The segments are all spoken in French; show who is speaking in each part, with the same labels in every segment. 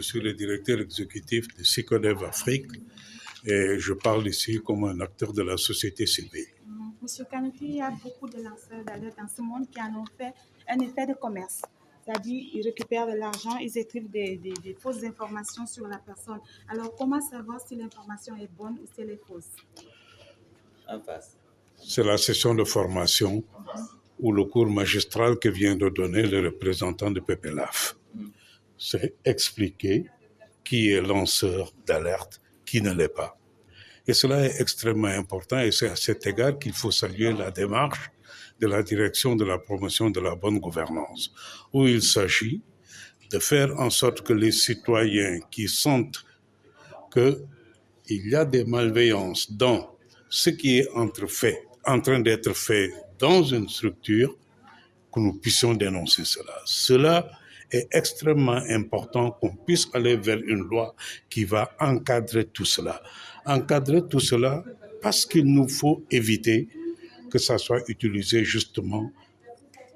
Speaker 1: suis le directeur exécutif de Sicodev Afrique et je parle ici comme un acteur de la société civile.
Speaker 2: Monsieur Kanouté, il y a beaucoup de lanceurs d'alerte dans ce monde qui en ont fait un effet de commerce. C'est-à-dire, ils récupèrent de l'argent, ils écrivent des fausses informations sur la personne. Alors, comment savoir si l'information est bonne ou si elle est fausse?
Speaker 3: En face.
Speaker 1: C'est la session de formation ou le cours magistral que vient de donner le représentant de PPLAF. C'est expliquer qui est lanceur d'alerte, qui ne l'est pas. Et cela est extrêmement important et c'est à cet égard qu'il faut saluer la démarche de la direction de la promotion de la bonne gouvernance, où il s'agit de faire en sorte que les citoyens qui sentent qu'il y a des malveillances dans ce qui est en train d'être fait dans une structure, que nous puissions dénoncer cela. Cela est extrêmement important qu'on puisse aller vers une loi qui va encadrer tout cela. Encadrer tout cela parce qu'il nous faut éviter que ça soit utilisé justement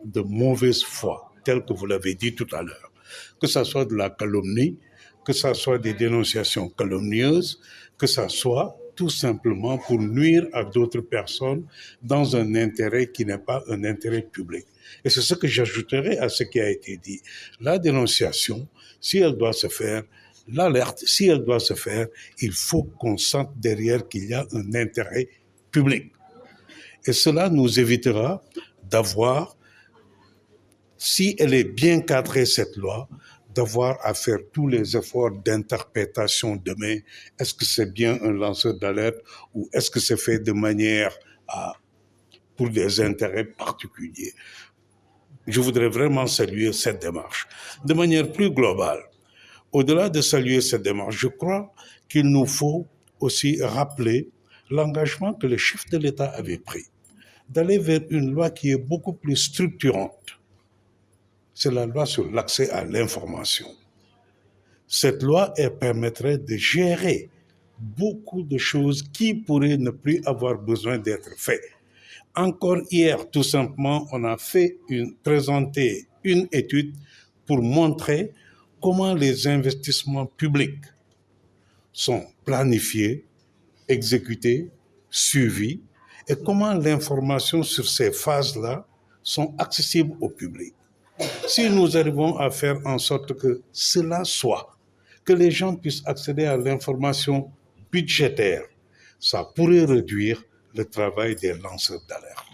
Speaker 1: de mauvaise foi, tel que vous l'avez dit tout à l'heure. Que ça soit de la calomnie, que ça soit des dénonciations calomnieuses, que ça soit tout simplement pour nuire à d'autres personnes dans un intérêt qui n'est pas un intérêt public. Et c'est ce que j'ajouterai à ce qui a été dit. La dénonciation, si elle doit se faire, l'alerte, si elle doit se faire, il faut qu'on sente derrière qu'il y a un intérêt public. Et cela nous évitera d'avoir, si elle est bien cadrée, cette loi, d'avoir à faire tous les efforts d'interprétation demain. Est-ce que c'est bien un lanceur d'alerte ou est-ce que c'est fait de manière pour des intérêts particuliers? Je voudrais vraiment saluer cette démarche. De manière plus globale, au-delà de saluer cette démarche, je crois qu'il nous faut aussi rappeler l'engagement que le chef de l'État avait pris, d'aller vers une loi qui est beaucoup plus structurante. C'est la loi sur l'accès à l'information. Cette loi, elle permettrait de gérer beaucoup de choses qui pourraient ne plus avoir besoin d'être faites. Encore hier, tout simplement, on a présenté une étude pour montrer comment les investissements publics sont planifiés, exécutés, suivis, et comment l'information sur ces phases-là sont accessibles au public. Si nous arrivons à faire en sorte que cela soit, que les gens puissent accéder à l'information budgétaire, ça pourrait réduire le travail des lanceurs d'alerte.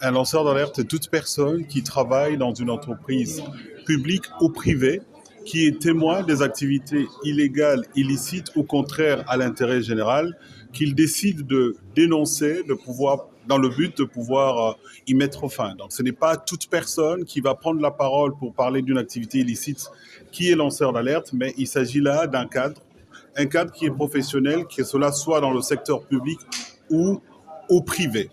Speaker 4: Un lanceur d'alerte est toute personne qui travaille dans une entreprise publique ou privée qui est témoin des activités illégales, illicites ou contraires à l'intérêt général, qu'il décide de dénoncer, dans le but de pouvoir y mettre fin. Donc ce n'est pas toute personne qui va prendre la parole pour parler d'une activité illicite qui est lanceur d'alerte, mais il s'agit là d'un cadre, un cadre qui est professionnel, que cela soit dans le secteur public ou au privé.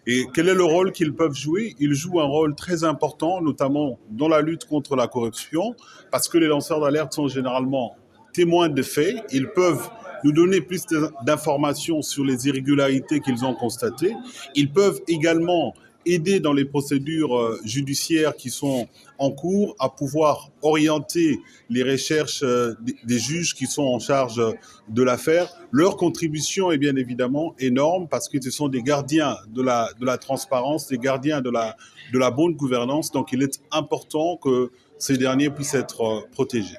Speaker 4: Et quel est le rôle qu'ils peuvent jouer? Ils jouent un rôle très important, notamment dans la lutte contre la corruption, parce que les lanceurs d'alerte sont généralement témoins de faits. Ils peuvent nous donner plus d'informations sur les irrégularités qu'ils ont constatées. Ils peuvent également aider dans les procédures judiciaires qui sont en cours à pouvoir orienter les recherches des juges qui sont en charge de l'affaire. Leur contribution est bien évidemment énorme parce que ce sont des gardiens de la transparence, des gardiens de la bonne gouvernance. Donc il est important que ces derniers puissent être protégés.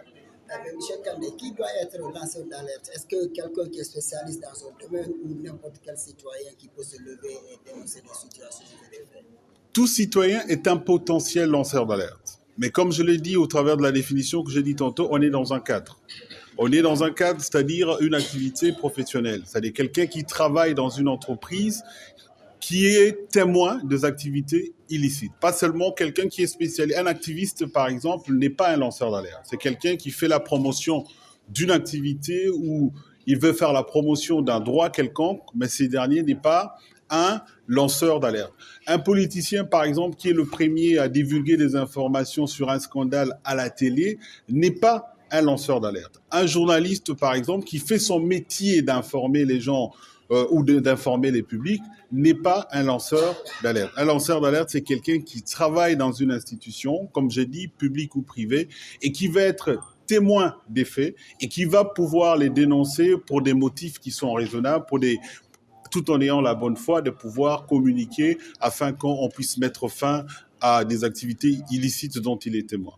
Speaker 5: Monsieur Kandé, qui doit être lanceur d'alerte? Est-ce que quelqu'un qui est spécialiste dans son domaine ou n'importe quel citoyen qui peut se lever et dénoncer des situations de faits?
Speaker 4: Tout citoyen est un potentiel lanceur d'alerte. Mais comme je l'ai dit au travers de la définition que j'ai dit tantôt, on est dans un cadre. On est dans un cadre, c'est-à-dire une activité professionnelle. C'est-à-dire quelqu'un qui travaille dans une entreprise qui est témoin des activités illicites. Pas seulement quelqu'un qui est spécialisé. Un activiste, par exemple, n'est pas un lanceur d'alerte. C'est quelqu'un qui fait la promotion d'une activité ou il veut faire la promotion d'un droit quelconque, mais ce dernier n'est pas un lanceur d'alerte. Un politicien, par exemple, qui est le premier à divulguer des informations sur un scandale à la télé, n'est pas un lanceur d'alerte. Un journaliste, par exemple, qui fait son métier d'informer les gens ou d'informer les publics n'est pas un lanceur d'alerte. Un lanceur d'alerte, c'est quelqu'un qui travaille dans une institution, comme j'ai dit, publique ou privée, et qui va être témoin des faits et qui va pouvoir les dénoncer pour des motifs qui sont raisonnables, tout en ayant la bonne foi de pouvoir communiquer afin qu'on puisse mettre fin à des activités illicites dont il est témoin.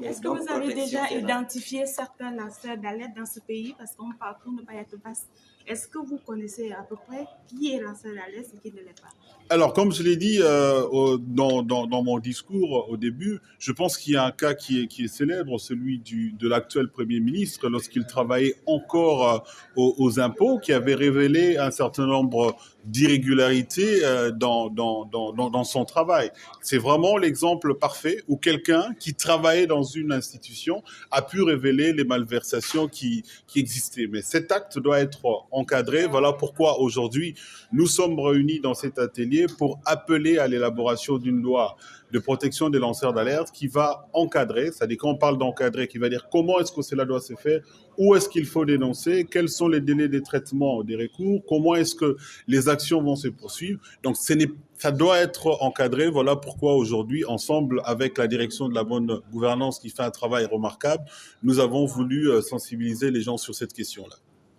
Speaker 2: Est-ce que vous avez déjà identifié certains lanceurs d'alerte dans ce pays? Parce qu'on parle pour ne pas être vaste. Est-ce que vous connaissez à peu près qui est lanceur d'alerte et qui ne l'est pas?
Speaker 4: Alors, comme je l'ai dit dans mon discours au début, je pense qu'il y a un cas qui est célèbre, celui de l'actuel Premier ministre, lorsqu'il travaillait encore aux impôts, qui avait révélé un certain nombre d'irrégularités dans son travail. C'est vraiment l'exemple parfait où quelqu'un qui travaillait dans une institution a pu révéler les malversations qui existaient. Mais cet acte doit être encadré. Voilà pourquoi aujourd'hui, nous sommes réunis dans cet atelier pour appeler à l'élaboration d'une loi de protection des lanceurs d'alerte qui va encadrer, c'est-à-dire quand on parle d'encadrer, qui va dire comment est-ce que cela doit se faire, où est-ce qu'il faut dénoncer, quels sont les délais de traitement des recours, comment est-ce que les actions vont se poursuivre. Donc ça doit être encadré. Voilà pourquoi aujourd'hui, ensemble avec la direction de la bonne gouvernance qui fait un travail remarquable, nous avons voulu sensibiliser les gens sur cette question-là.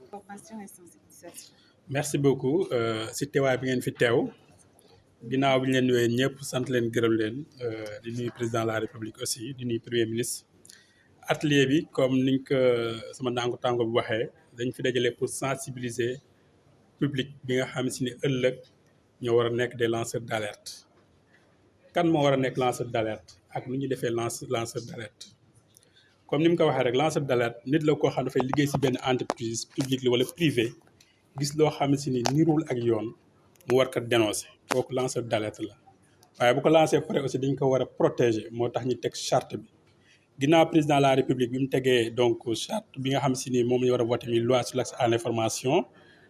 Speaker 2: Formation et sensibilisation.
Speaker 6: Merci beaucoup si teewaay bi ngeen fi teew ginnaaw bi ñu leen nuyee ñëpp sant leen gërëm leen di nuyu président de la république aussi di nuyu premier ministre. Atelier bi comme niñ ko sama tàngo bi waxee dañ fi dajale pour sensibiliser public bi nga xam si ne ëllëg ñoo war a nekk des lanceurs d'alerte. Kan moo war a nekk lanceur d'alerte ak nu ñuy defee lanceur d'alerte. Comme ni mu ko waxee rek lanceur d'alerte nit la koo xam dafay liggéey si benn entreprise publique la wala privée gis loo xam si ni nirul ak yoon mu war ko dénoncer kooku lanceur d'alerte la waaye bu ko lancé pare aussi dañ ko war a protéger moo tax ñu teg charte bi ginnaaw président de la république bi mu tegee donc charte bi nga xam si ni moom la ñu war a voté mi loi sur l'accès à l'information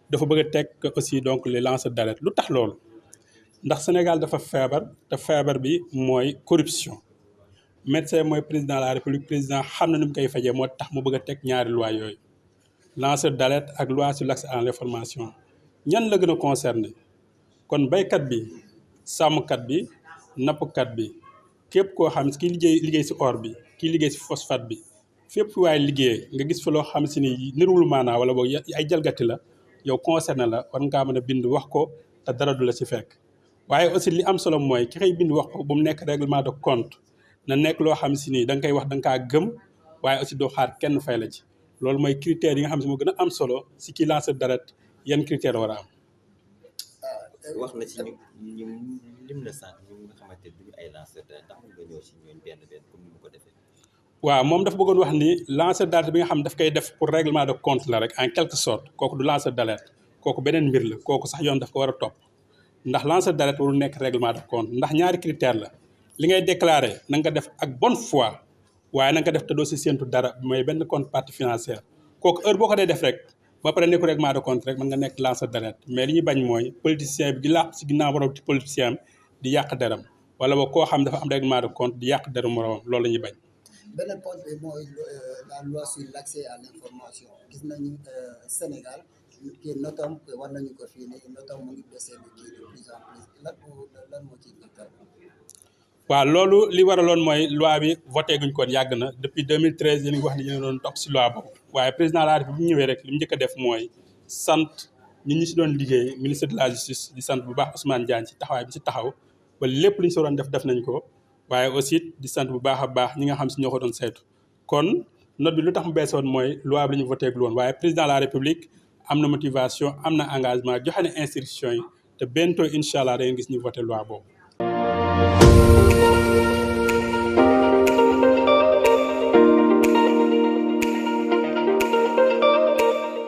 Speaker 6: dafa bëgg a teg aussi donc les lanceurs d'alerte lu tax loolu ndax Sénégal dafa feebar te feebar bi mooy corruption médecin mooy président de la république président xam na ni mu koy fajee moo tax mu bëgg a teg ñaari loi yooyu lanceur d'alerte ak loi sur l'accès à l'information ñan la gën a concerné kon baykat bi sàmmkat bi nappkat bi képp koo xam si ki liggéey si or bi kii liggéey si phosphate bi fépp waaye liggéey nga gis fa loo xam si ni niruwul maanaa wala boog ay jalgati la yow concerné la war ngaa mën a bind wax ko te dara du la ci fekk waaye aussi li am solo mooy ki xëy bind wax ko bu mu nekk règlement de compte na nekk loo xam si ni da nga koy wax da nga kaa gëm waaye aussi doo xaar kenn fay la ci loolu mooy critères yi nga xam si moo gën a am solo si ki lanceur d'alerte yan critères war a am.
Speaker 3: wax na ci ñu lim na sànq ñu nga xamante ne duñu ay lanceur d'alerte ndax nga ñëw si ñooñu benn comme ni mu ko defee.
Speaker 6: waaw moom dafa bëggoon wax ni lanceur d'alerte bi nga xam daf koy def pour règlement de compte la rek en quelque sorte kooku du lanceur d'alerte kooku beneen mbir la kooku sax yoon daf ko war a topp ndax lanceur d'alerte warul nekk règlement de compte ndax ñaari critère la li ngay déclarer na nga def ak bonne foi waaye na nga def te doo si séentu dara mooy benn contrepartie financière kooku heure boo ko dee def rek ba pare nekk règlement de compte rek mën nga nekk lanceur d'alerte mais li ñuy bañ mooy politicien bi di làq si ginnaaw borom ci politicien di yàq deram wala ba koo xam dafa am règlement de compte di yàq deram moromam loolu la ñuy bañ.
Speaker 5: beneen point bi mooy la loi sur l'accès à l'information gis nañu Sénégal kii notam war nañu ko fii nii notam mu ngi baissé de plus en plus lan moo ciy nekkal.
Speaker 6: waaw loolu li waraloon mooy loi bi voté guñ ko yàgg na depuis 2013 yéen a ngi wax ni yéen a doon topp si loi boobu waaye président de la République bu ñëwee rek li mu njëkk a def mooy sant ñi si doon liggéey ministre de la justice di sant bu baax Ousmane Diagne ci taxawaay bi si taxaw ba lépp lu ñu si doon def nañ ko waaye aussi di sant bu baax a baax ñi nga xam si ñoo ko doon saytu kon note bi lu tax mu beesoon mooy loi bi la ñu voté gul woon waaye président de la République am na motivation am na engagement joxe na instruction yi te bientôt incha allah da ngeen gis ñu voté loi boobu.